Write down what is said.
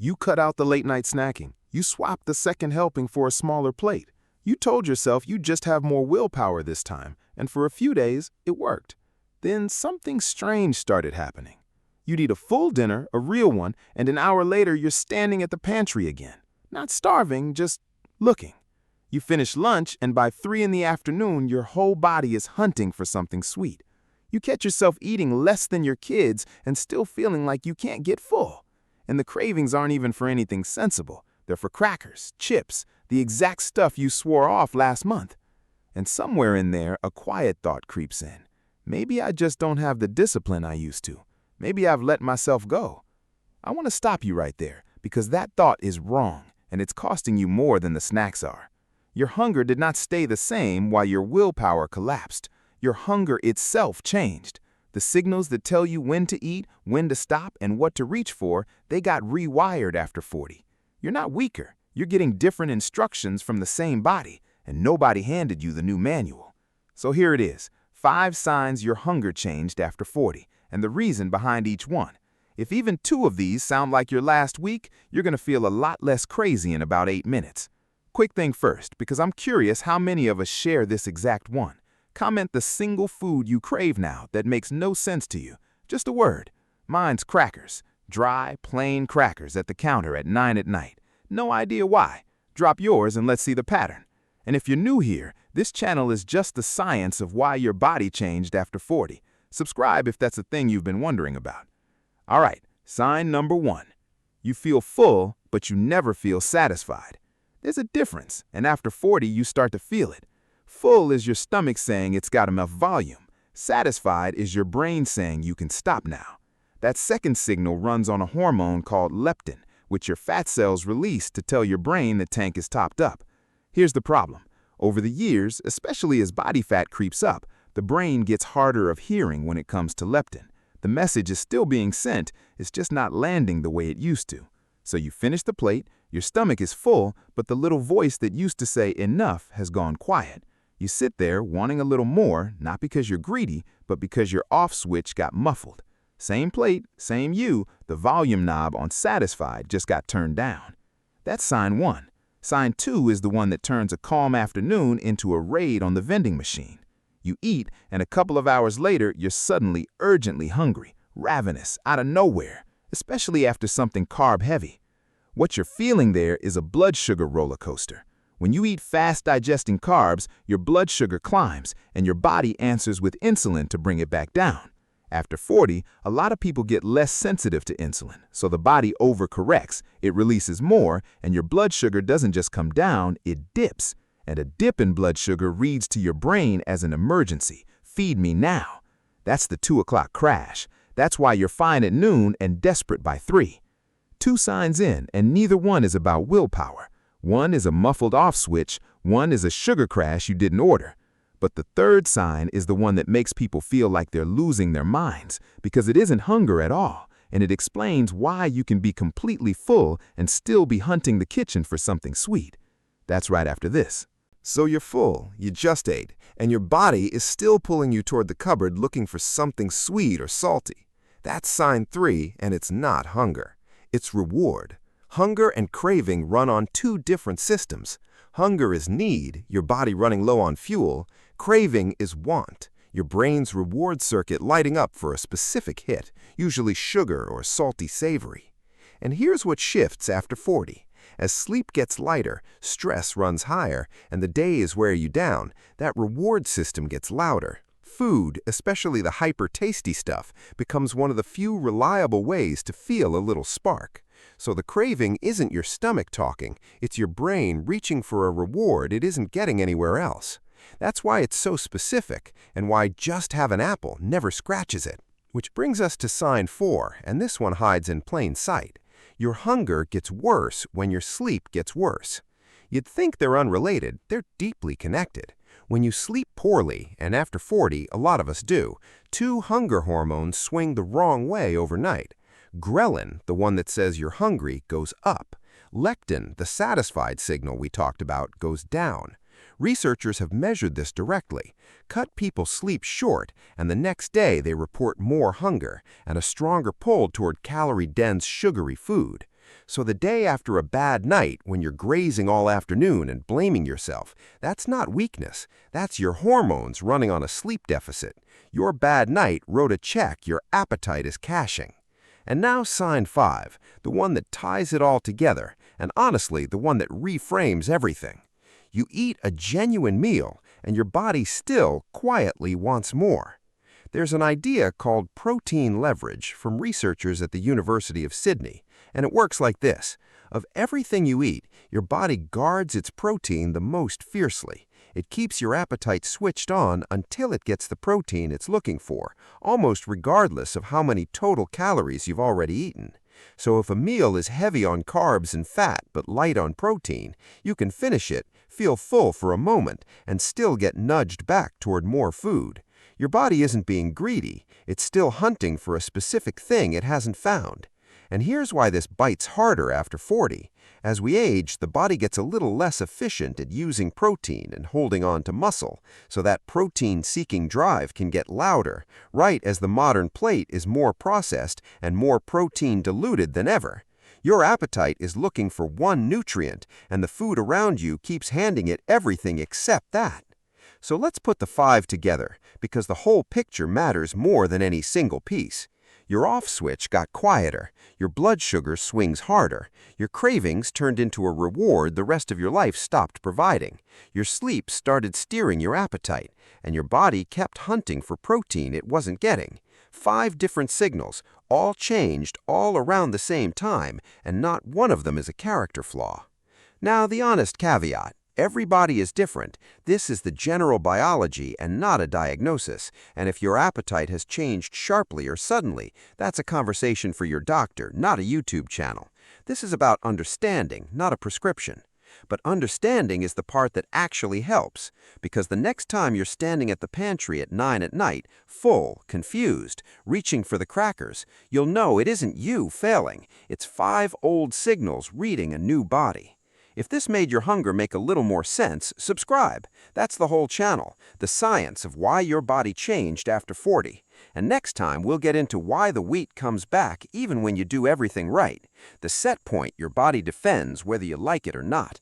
You cut out the late-night snacking. You swapped the second helping for a smaller plate. You told yourself you'd just have more willpower this time, and for a few days, it worked. Then something strange started happening. You'd eat a full dinner, a real one, and an hour later you're standing at the pantry again. Not starving, just looking. You finish lunch, and by 3 in the afternoon, your whole body is hunting for something sweet. You catch yourself eating less than your kids and still feeling like you can't get full. And the cravings aren't even for anything sensible. They're for crackers, chips, the exact stuff you swore off last month. And somewhere in there, a quiet thought creeps in. Maybe I just don't have the discipline I used to. Maybe I've let myself go. I want to stop you right there, because that thought is wrong, and it's costing you more than the snacks are. Your hunger did not stay the same while your willpower collapsed. Your hunger itself changed. The signals that tell you when to eat, when to stop, and what to reach for, they got rewired after 40. You're not weaker. You're getting different instructions from the same body, and nobody handed you the new manual. So here it is, 5 signs your hunger changed after 40, and the reason behind each one. If even 2 of these sound like your last week, you're going to feel a lot less crazy in about 8 minutes. Quick thing first, because I'm curious how many of us share this exact one. Comment the single food you crave now that makes no sense to you. Just a word. Mine's crackers. Dry, plain crackers at the counter at 9 at night. No idea why. Drop yours and let's see the pattern. And if you're new here, this channel is just the science of why your body changed after 40. Subscribe if that's a thing you've been wondering about. All right, sign number 1. You feel full, but you never feel satisfied. There's a difference, and after 40, you start to feel it. Full is your stomach saying it's got enough volume. Satisfied is your brain saying you can stop now. That second signal runs on a hormone called leptin, which your fat cells release to tell your brain the tank is topped up. Here's the problem. Over the years, especially as body fat creeps up, the brain gets harder of hearing when it comes to leptin. The message is still being sent, it's just not landing the way it used to. So you finish the plate, your stomach is full, but the little voice that used to say enough has gone quiet. You sit there wanting a little more, not because you're greedy, but because your off switch got muffled. Same plate, same you, the volume knob on satisfied just got turned down. That's sign 1. Sign 2 is the one that turns a calm afternoon into a raid on the vending machine. You eat, and a couple of hours later, you're suddenly urgently hungry, ravenous, out of nowhere, especially after something carb-heavy. What you're feeling there is a blood sugar roller coaster. When you eat fast-digesting carbs, your blood sugar climbs, and your body answers with insulin to bring it back down. After 40, a lot of people get less sensitive to insulin, so the body overcorrects, it releases more, and your blood sugar doesn't just come down, it dips. And a dip in blood sugar reads to your brain as an emergency. Feed me now. That's the 2 o'clock crash. That's why you're fine at noon and desperate by 3. 2 signs in, and neither one is about willpower. One is a muffled off switch, one is a sugar crash you didn't order. But the third sign is the one that makes people feel like they're losing their minds, because it isn't hunger at all, and it explains why you can be completely full and still be hunting the kitchen for something sweet. That's right after this. So you're full, you just ate, and your body is still pulling you toward the cupboard looking for something sweet or salty. That's sign 3, and it's not hunger. It's reward. Hunger and craving run on 2 different systems. Hunger is need, your body running low on fuel. Craving is want, your brain's reward circuit lighting up for a specific hit, usually sugar or salty savory. And here's what shifts after 40. As sleep gets lighter, stress runs higher, and the day is wearing you down, that reward system gets louder. Food, especially the hyper-tasty stuff, becomes one of the few reliable ways to feel a little spark. So the craving isn't your stomach talking, it's your brain reaching for a reward it isn't getting anywhere else. That's why it's so specific, and why just have an apple never scratches it. Which brings us to sign 4, and this one hides in plain sight. Your hunger gets worse when your sleep gets worse. You'd think they're unrelated, they're deeply connected. When you sleep poorly, and after 40, a lot of us do, 2 hunger hormones swing the wrong way overnight. Ghrelin, the one that says you're hungry, goes up. Leptin, the satisfied signal we talked about, goes down. Researchers have measured this directly. Cut people's sleep short, and the next day they report more hunger and a stronger pull toward calorie-dense, sugary food. So the day after a bad night, when you're grazing all afternoon and blaming yourself, that's not weakness. That's your hormones running on a sleep deficit. Your bad night wrote a check your appetite is cashing. And now sign 5, the one that ties it all together, and honestly, the one that reframes everything. You eat a genuine meal, and your body still quietly wants more. There's an idea called protein leverage from researchers at the University of Sydney, and it works like this. Of everything you eat, your body guards its protein the most fiercely. It keeps your appetite switched on until it gets the protein it's looking for, almost regardless of how many total calories you've already eaten. So if a meal is heavy on carbs and fat but light on protein, you can finish it, feel full for a moment, and still get nudged back toward more food. Your body isn't being greedy, it's still hunting for a specific thing it hasn't found. And here's why this bites harder after 40. As we age, the body gets a little less efficient at using protein and holding on to muscle, so that protein-seeking drive can get louder, right as the modern plate is more processed and more protein-diluted than ever. Your appetite is looking for one nutrient, and the food around you keeps handing it everything except that. So let's put the 5 together, because the whole picture matters more than any single piece. Your off switch got quieter, your blood sugar swings harder, your cravings turned into a reward the rest of your life stopped providing, your sleep started steering your appetite, and your body kept hunting for protein it wasn't getting. 5 different signals, all changed all around the same time, and not one of them is a character flaw. Now, the honest caveat. Everybody is different. This is the general biology and not a diagnosis. And if your appetite has changed sharply or suddenly, that's a conversation for your doctor, not a YouTube channel. This is about understanding, not a prescription. But understanding is the part that actually helps, because the next time you're standing at the pantry at 9 at night, full, confused, reaching for the crackers, you'll know it isn't you failing. It's 5 old signals reading a new body. If this made your hunger make a little more sense, subscribe. That's the whole channel, the science of why your body changed after 40. And next time, we'll get into why the wheat comes back even when you do everything right, the set point your body defends whether you like it or not.